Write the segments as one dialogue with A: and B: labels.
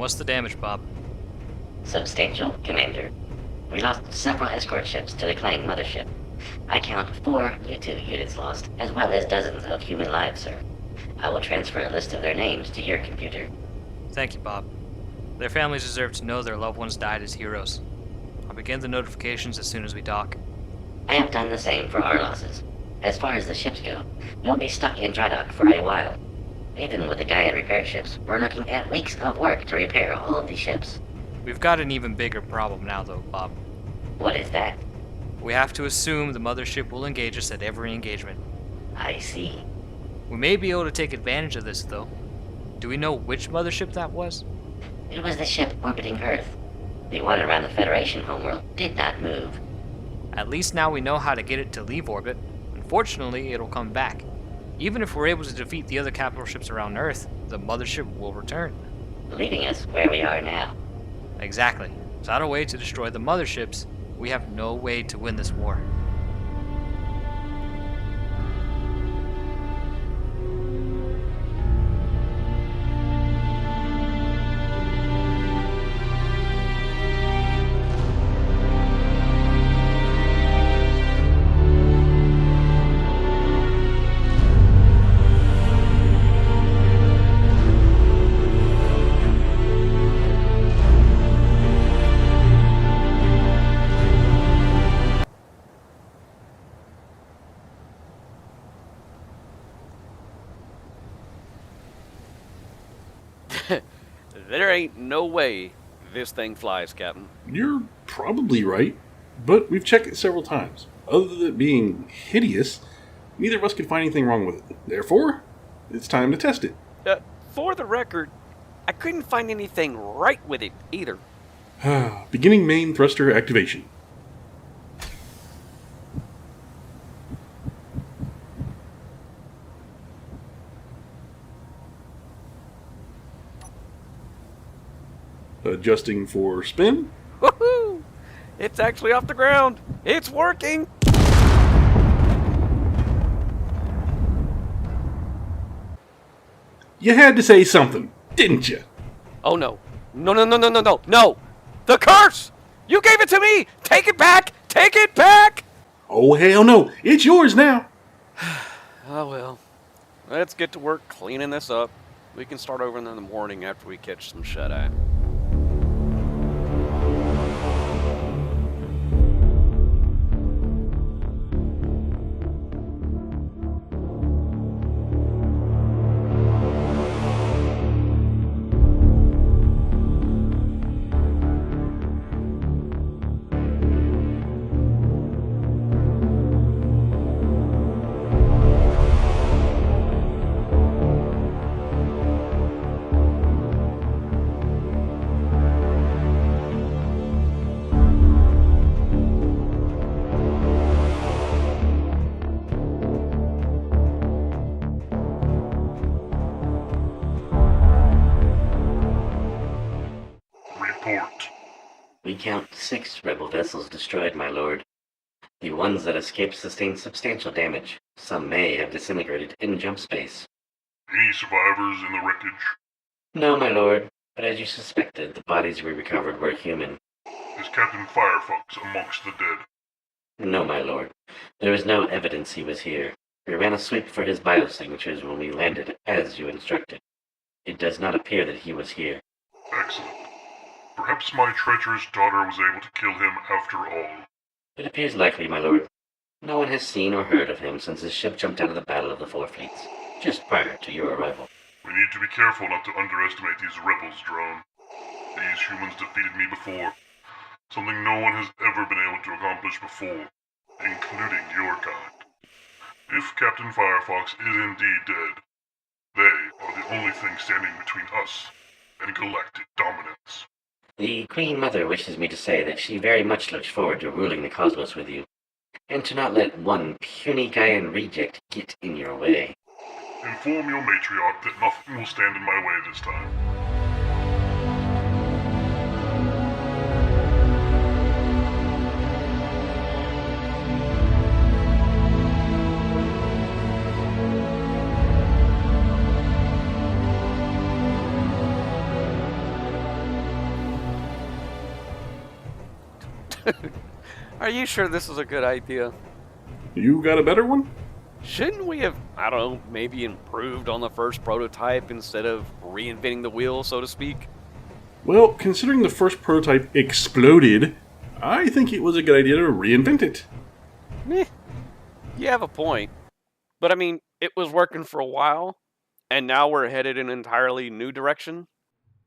A: What's the damage, Bob?
B: Substantial, Commander. We lost several escort ships to the Klang mothership. I count 4 U2 units lost, as well as dozens of human lives, sir. I will transfer a list of their names to your computer.
A: Thank you, Bob. Their families deserve to know their loved ones died as heroes. I'll begin the notifications as soon as we dock.
B: I have done the same for our losses. As far as the ships go, we'll be stuck in dry dock for a while. Even with the Gaia repair ships, we're looking at weeks of work to repair all of these ships.
A: We've got an even bigger problem now, though, Bob.
B: What is that?
A: We have to assume the mothership will engage us at every engagement.
B: I see.
A: We may be able to take advantage of this, though. Do we know which mothership that was?
B: It was the ship orbiting Earth. The one around the Federation homeworld did not move.
A: At least now we know how to get it to leave orbit. Unfortunately, it'll come back. Even if we're able to defeat the other capital ships around Earth, the mothership will return.
B: Leaving us where we are now.
A: Exactly. Without a way to destroy the motherships, we have no way to win this war.
C: There ain't no way this thing flies, Captain.
D: You're probably right, but we've checked it several times. Other than it being hideous, neither of us could find anything wrong with it. Therefore, it's time to test it.
C: For the record, I couldn't find anything right with it either.
D: Beginning main thruster activation. Adjusting for spin.
C: Woohoo! It's actually off the ground. It's working.
D: You had to say something, didn't you?
C: Oh no. No. The curse! You gave it to me! Take it back! Take it back!
D: Oh, hell no. It's yours now.
C: Oh well. Let's get to work cleaning this up. We can start over in the morning after we catch some shut-eye.
B: We count 6 rebel vessels destroyed, my lord. The ones that escaped sustained substantial damage. Some may have disintegrated in jump space.
E: Any survivors in the wreckage?
B: No, my lord, but as you suspected, the bodies we recovered were human.
E: Is Captain Firefox amongst the dead?
B: No, my lord. There is no evidence he was here. We ran a sweep for his biosignatures when we landed, as you instructed. It does not appear that he was here.
E: Excellent. Perhaps my treacherous daughter was able to kill him after all.
B: It appears likely, my lord. No one has seen or heard of him since his ship jumped out of the Battle of the Four Fleets, just prior to your arrival.
E: We need to be careful not to underestimate these rebels, Drone. These humans defeated me before. Something no one has ever been able to accomplish before, including your kind. If Captain Firefox is indeed dead, they are the only thing standing between us and galactic dominance.
B: The Queen Mother wishes me to say that she very much looks forward to ruling the cosmos with you, and to not let one puny Gaian reject get in your way.
E: Inform your matriarch that nothing will stand in my way this time.
C: Are you sure this is a good idea?
D: You got a better one?
C: Shouldn't we have, I don't know, maybe improved on the first prototype instead of reinventing the wheel, so to speak?
D: Well, considering the first prototype exploded, I think it was a good idea to reinvent it.
C: Meh. You have a point. But I mean, it was working for a while, and now we're headed in an entirely new direction.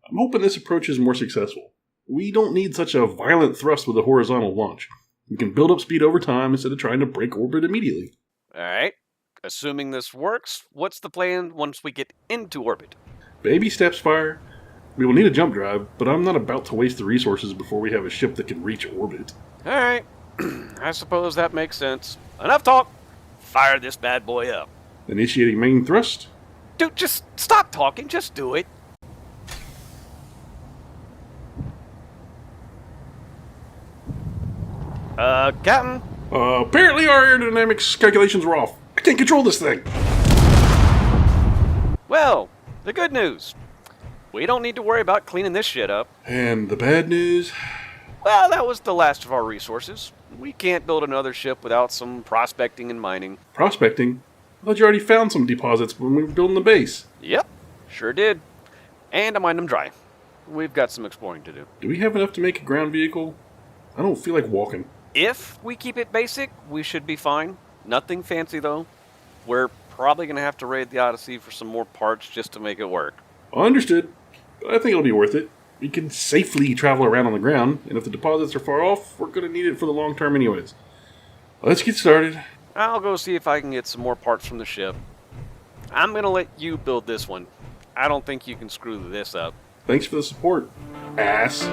D: I'm hoping this approach is more successful. We don't need such a violent thrust with a horizontal launch. We can build up speed over time instead of trying to break orbit immediately.
C: Alright. Assuming this works, what's the plan once we get into orbit?
D: Baby steps, Fire. We will need a jump drive, but I'm not about to waste the resources before we have a ship that can reach orbit.
C: Alright. I suppose that makes sense. Enough talk! Fire this bad boy up.
D: Initiating main thrust.
C: Dude, just stop talking, just do it. Captain?
D: Apparently our aerodynamics calculations were off. I can't control this thing.
C: Well, the good news. We don't need to worry about cleaning this shit up.
D: And the bad news?
C: Well, that was the last of our resources. We can't build another ship without some prospecting and mining.
D: Prospecting? I thought you already found some deposits when we were building the base.
C: Yep, sure did. And I mined them dry. We've got some exploring to do.
D: Do we have enough to make a ground vehicle? I don't feel like walking.
C: If we keep it basic, we should be fine. Nothing fancy, though. We're probably going to have to raid the Odyssey for some more parts just to make it work.
D: Understood. But I think it'll be worth it. We can safely travel around on the ground, and if the deposits are far off, we're going to need it for the long term anyways. Let's get started.
C: I'll go see if I can get some more parts from the ship. I'm going to let you build this one. I don't think you can screw this up.
D: Thanks for the support, ass.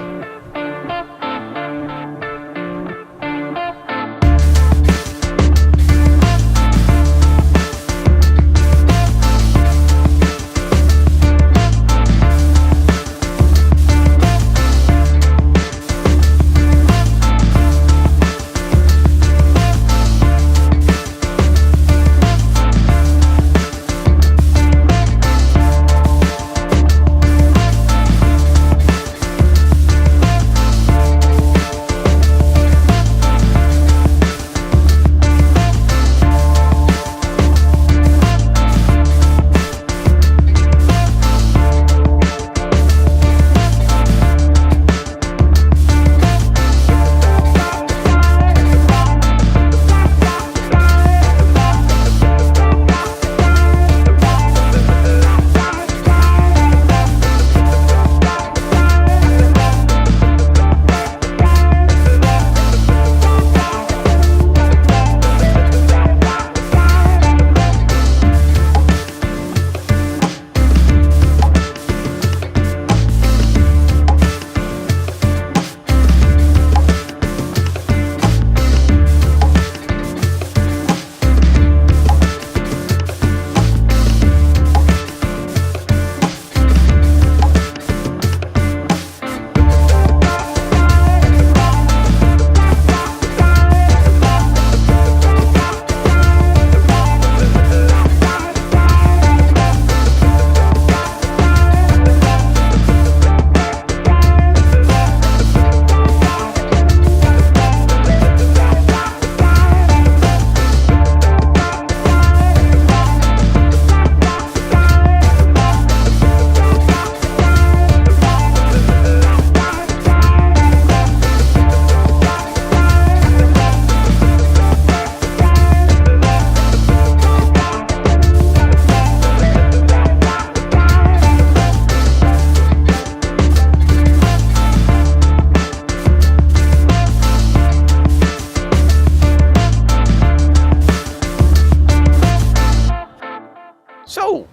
C: So,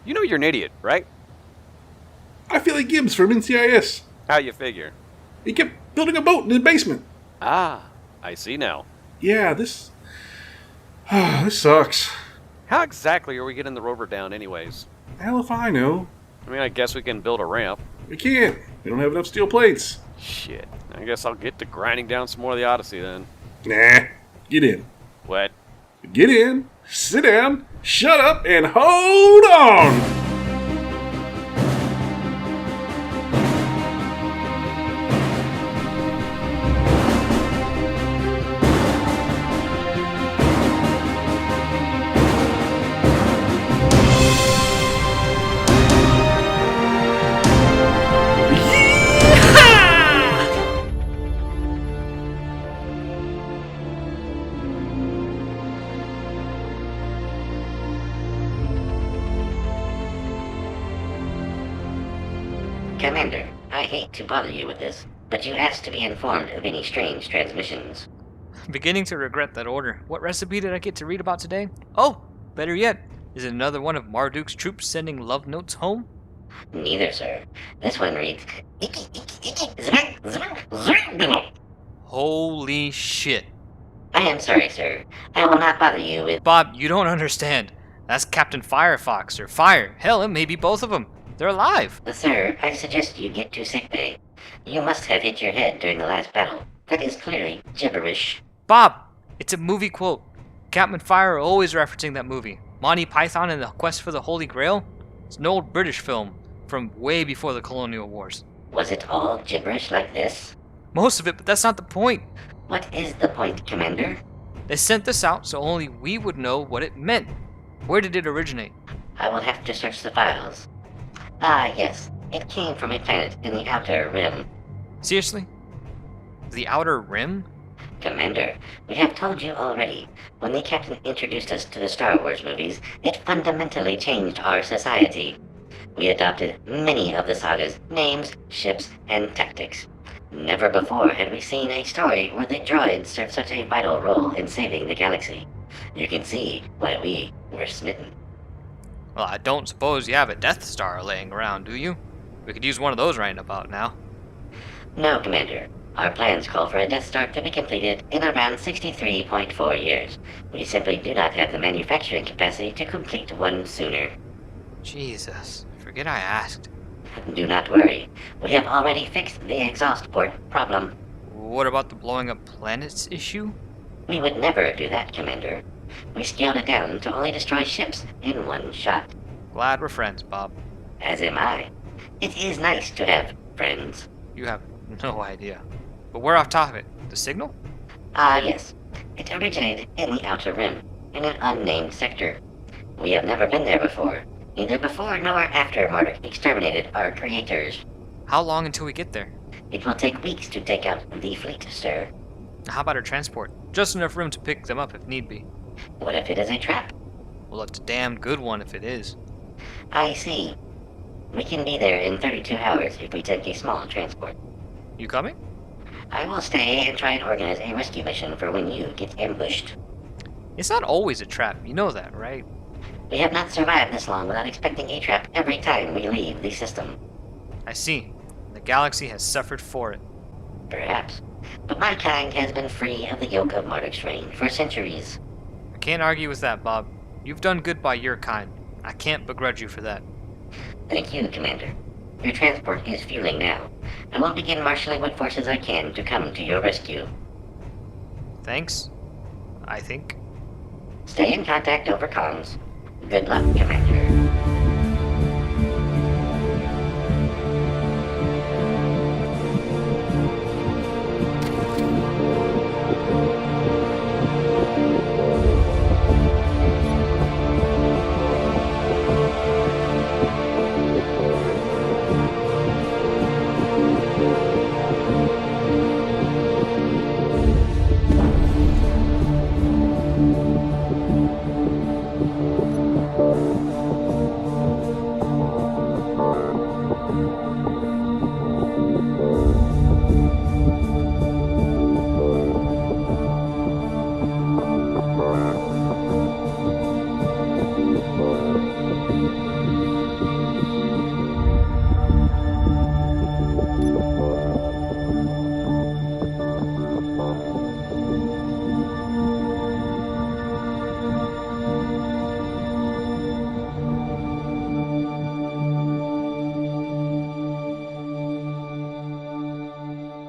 C: you know you're an idiot, right?
D: I feel like Gibbs from NCIS.
C: How you figure?
D: He kept building a boat in the basement.
C: Ah, I see now.
D: Yeah, this sucks.
C: How exactly are we getting the rover down anyways?
D: Hell if I know.
C: I mean, I guess we can build a ramp.
D: We can't. We don't have enough steel plates.
C: Shit. I guess I'll get to grinding down some more of the Odyssey then.
D: Nah. Get in.
C: What?
D: Get in, sit down, shut up, and hold on!
B: Commander, I hate to bother you with this, but you asked to be informed of any strange transmissions.
A: Beginning to regret that order. What recipe did I get to read about today? Oh, better yet, is it another one of Marduk's troops sending love notes home?
B: Neither, sir. This one reads, "Icky, icky, icky, zbang, zbang, zbang."
A: Holy shit.
B: I am sorry, sir. I will not bother you with...
A: Bob, you don't understand. That's Captain Firefox, or Fire. Hell, it may be both of them. They're alive.
B: Sir, I suggest you get to sickbay. You must have hit your head during the last battle. That is clearly gibberish.
A: Bob, it's a movie quote. Captain Fire are always referencing that movie. Monty Python and the Quest for the Holy Grail? It's an old British film from way before the Colonial Wars.
B: Was it all gibberish like this?
A: Most of it, but that's not the point.
B: What is the point, Commander?
A: They sent this out so only we would know what it meant. Where did it originate?
B: I will have to search the files. Ah, yes. It came from a planet in the Outer Rim.
A: Seriously? The Outer Rim?
B: Commander, we have told you already. When the Captain introduced us to the Star Wars movies, it fundamentally changed our society. We adopted many of the saga's names, ships, and tactics. Never before had we seen a story where the droids served such a vital role in saving the galaxy. You can see why we were smitten.
A: Well, I don't suppose you have a Death Star laying around, do you? We could use one of those right about now.
B: No, Commander. Our plans call for a Death Star to be completed in around 63.4 years. We simply do not have the manufacturing capacity to complete one sooner.
A: Jesus, forget I asked.
B: Do not worry. We have already fixed the exhaust port problem.
A: What about the blowing up planets issue?
B: We would never do that, Commander. We scaled it down to only destroy ships in one shot.
A: Glad we're friends, Bob.
B: As am I. It is nice to have friends.
A: You have no idea. But we're off topic. The signal?
B: Ah, yes. It originated in the Outer Rim, in an unnamed sector. We have never been there before, neither before nor after Marduk exterminated our creators.
A: How long until we get there?
B: It will take weeks to take out the fleet, sir.
A: How about our transport? Just enough room to pick them up if need be.
B: What if it is a trap?
A: Well, it's a damn good one if it is.
B: I see. We can be there in 32 hours if we take a small transport.
A: You coming?
B: I will stay and try and organize a rescue mission for when you get ambushed.
A: It's not always a trap, you know that, right?
B: We have not survived this long without expecting a trap every time we leave the system.
A: I see. The galaxy has suffered for it.
B: Perhaps. But my kind has been free of the yoke of Marduk's reign for centuries.
A: I can't argue with that, Bob. You've done good by your kind. I can't begrudge you for that.
B: Thank you, Commander. Your transport is fueling now. I will begin marshaling what forces I can to come to your rescue.
A: Thanks, I think.
B: Stay in contact over comms. Good luck, Commander.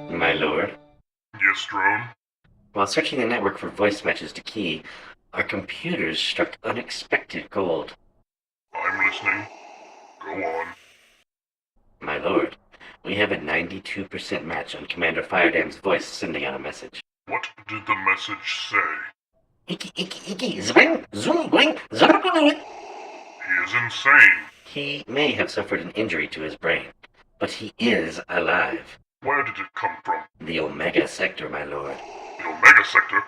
B: My lord.
E: Yes, drone?
B: While searching the network for voice matches to key, our computers struck unexpected gold.
E: I'm listening. Go on.
B: My lord, we have a 92% match on Commander FIREDAMNED's voice sending out a message.
E: What did the message say?
B: Iki, zwing, zoom, wing,
E: He is insane.
B: He may have suffered an injury to his brain, but he is alive.
E: Where did it come from?
B: The Omega Sector, my lord.
E: The Omega Sector?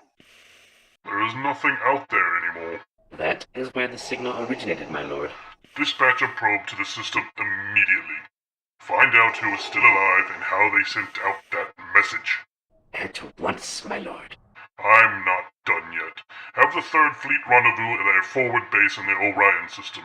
E: There is nothing out there anymore.
B: That is where the signal originated, my lord.
E: Dispatch a probe to the system immediately. Find out who is still alive and how they sent out that message.
B: At once, my lord.
E: I'm not done yet. Have the 3rd Fleet rendezvous at their forward base in the Orion system.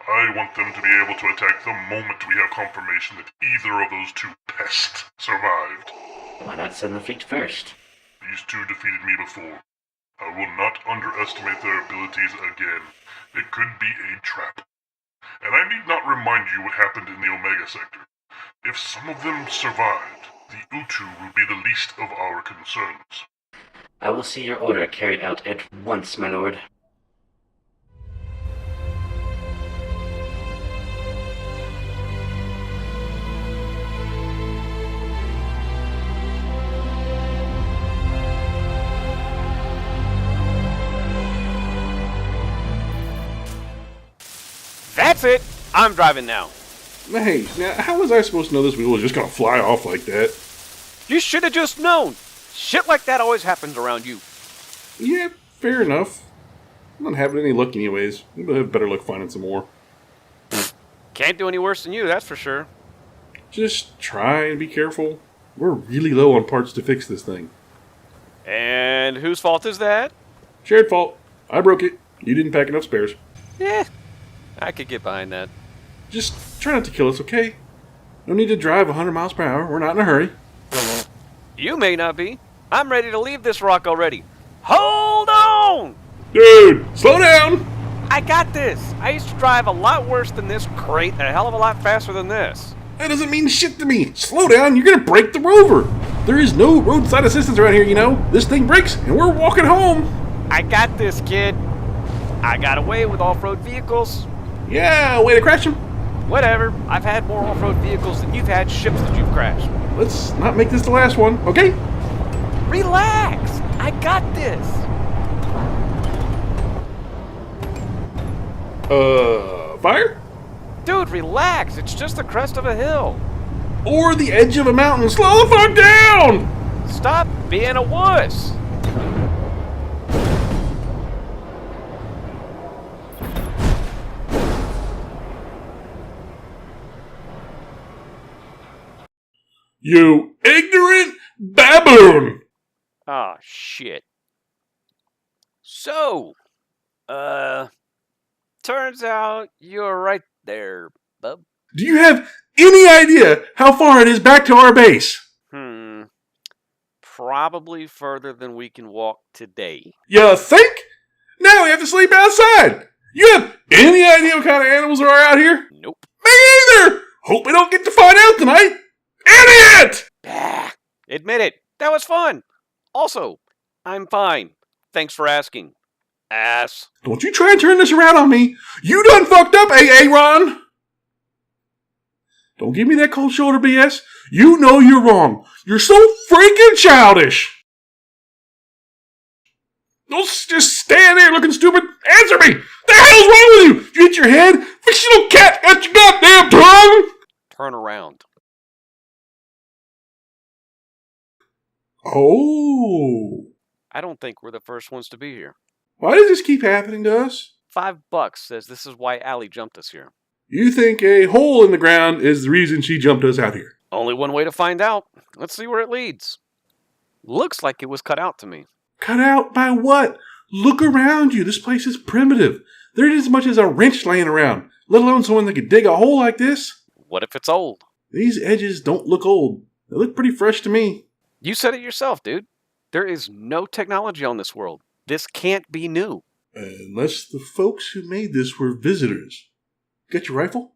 E: I want them to be able to attack the moment we have confirmation that either of those 2 pests survived.
B: Why not send the fleet first?
E: These 2 defeated me before. I will not underestimate their abilities again. It could be a trap. And I need not remind you what happened in the Omega Sector. If some of them survived, the Utu will be the least of our concerns.
B: I will see your order carried out at once, my lord.
C: That's it! I'm driving now.
D: Hey, now, how was I supposed to know this wheel was just gonna fly off like that?
C: You should have just known! Shit like that always happens around you.
D: Yeah, fair enough. I'm not having any luck anyways. I'm gonna have better luck finding some more.
C: Can't do any worse than you, that's for sure.
D: Just try and be careful. We're really low on parts to fix this thing.
C: And whose fault is that?
D: Shared fault. I broke it. You didn't pack enough spares.
C: Eh, I could get behind that.
D: Just try not to kill us, okay? No need to drive 100 miles per hour. We're not in a hurry.
C: You may not be. I'm ready to leave this rock already. Hold on!
D: Dude, slow down!
C: I got this. I used to drive a lot worse than this crate and a hell of a lot faster than this.
D: That doesn't mean shit to me. Slow down, you're gonna break the rover. There is no roadside assistance around here, you know. This thing breaks and we're walking home.
C: I got this, kid. I got away with off-road vehicles.
D: Yeah, way to crash him.
C: Whatever. I've had more off-road vehicles than you've had ships that you've crashed.
D: Let's not make this the last one, okay?
C: Relax. I got this.
D: Fire?
C: Dude, relax. It's just the crest of a hill.
D: Or the edge of a mountain. Slow the fuck down!
C: Stop being a wuss.
D: You ignorant baboon!
C: Ah, shit. So, turns out you're right there, bub.
D: Do you have any idea how far it is back to our base?
C: Probably further than we can walk today.
D: You think? Now we have to sleep outside. You have any idea what kind of animals there are out here?
C: Nope.
D: Me either! Hope we don't get to find out tonight. Idiot!
C: Bah, admit it. That was fun. Also, I'm fine. Thanks for asking. Ass.
D: Don't you try and turn this around on me. You done fucked up, Aaron. Don't give me that cold shoulder BS. You know you're wrong. You're so freaking childish. Don't just stand there looking stupid. Answer me. The hell's wrong with you? You hit your head? Fictional cat got your goddamn tongue.
C: Turn around.
D: Oh.
C: I don't think we're the first ones to be here.
D: Why does this keep happening to us?
C: $5 says this is why Allie jumped us here.
D: You think a hole in the ground is the reason she jumped us out here?
C: Only one way to find out. Let's see where it leads. Looks like it was cut out to me.
D: Cut out by what? Look around you. This place is primitive. There isn't as much as a wrench laying around, let alone someone that could dig a hole like this.
C: What if it's old?
D: These edges don't look old. They look pretty fresh to me.
C: You said it yourself, dude. There is no technology on this world. This can't be new.
D: Unless the folks who made this were visitors. Got your rifle?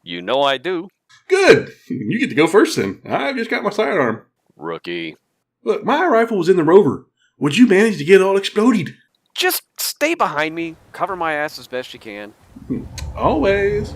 C: You know I do.
D: Good. You get to go first then. I've just got my sidearm.
C: Rookie.
D: Look, my rifle was in the rover. Would you manage to get it all exploded?
C: Just stay behind me. Cover my ass as best you can.
D: Always.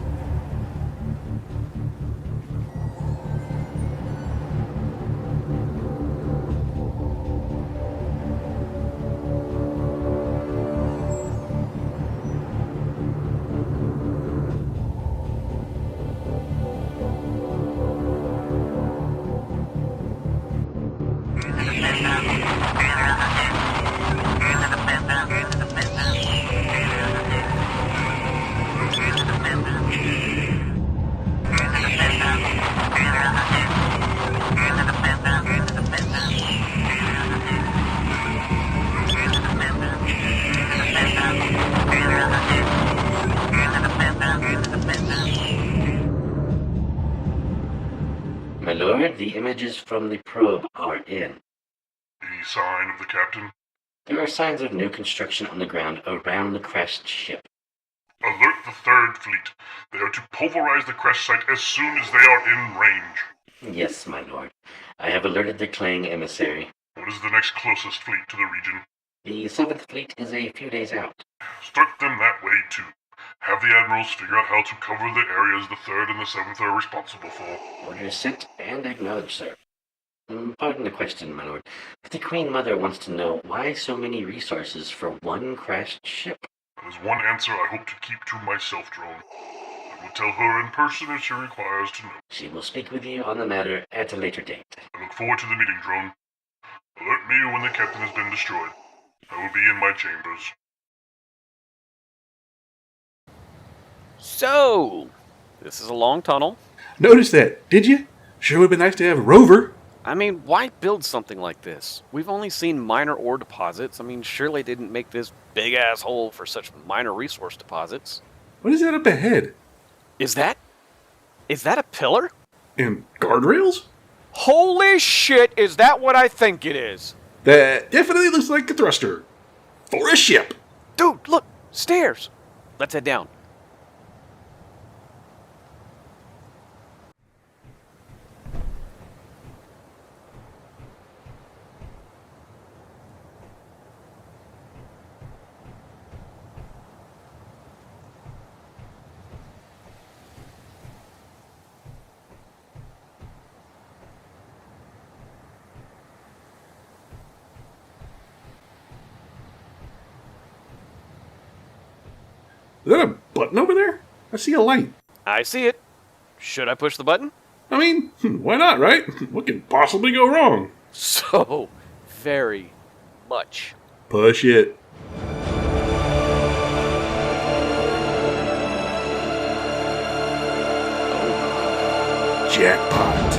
B: Leonard, the images from the probe are in.
E: Any sign of the captain?
B: There are signs of new construction on the ground around the crashed ship.
E: Alert the Third Fleet. They are to pulverize the crash site as soon as they are in range.
B: Yes, my lord. I have alerted the Klang emissary.
E: What is the next closest fleet to the region?
B: The 7th Fleet is a few days out.
E: Start them that way, too. Have the admirals figure out how to cover the areas the 3rd and the 7th are responsible for.
B: Orders sent and acknowledged, sir. Pardon the question, my lord, but the Queen Mother wants to know why so many resources for one crashed ship.
E: That is one answer I hope to keep to myself, drone. I will tell her in person if she requires to know.
B: She will speak with you on the matter at a later date.
E: I look forward to the meeting, drone. Alert me when the captain has been destroyed. I will be in my chambers.
C: So, this is a long tunnel.
D: Notice that, did you? Sure would be nice to have a rover.
C: I mean, why build something like this? We've only seen minor ore deposits. I mean, surely they didn't make this big-ass hole for such minor resource deposits.
D: What is that up ahead?
C: Is that a pillar?
D: And guardrails?
C: Holy shit, is that what I think it is?
D: That definitely looks like a thruster. For a ship.
C: Dude, look, stairs. Let's head down.
D: Is that a button over there? I see a light.
C: I see it. Should I push the button?
D: I mean, why not, right? What could possibly go wrong?
C: So very much.
D: Push it. Jackpot.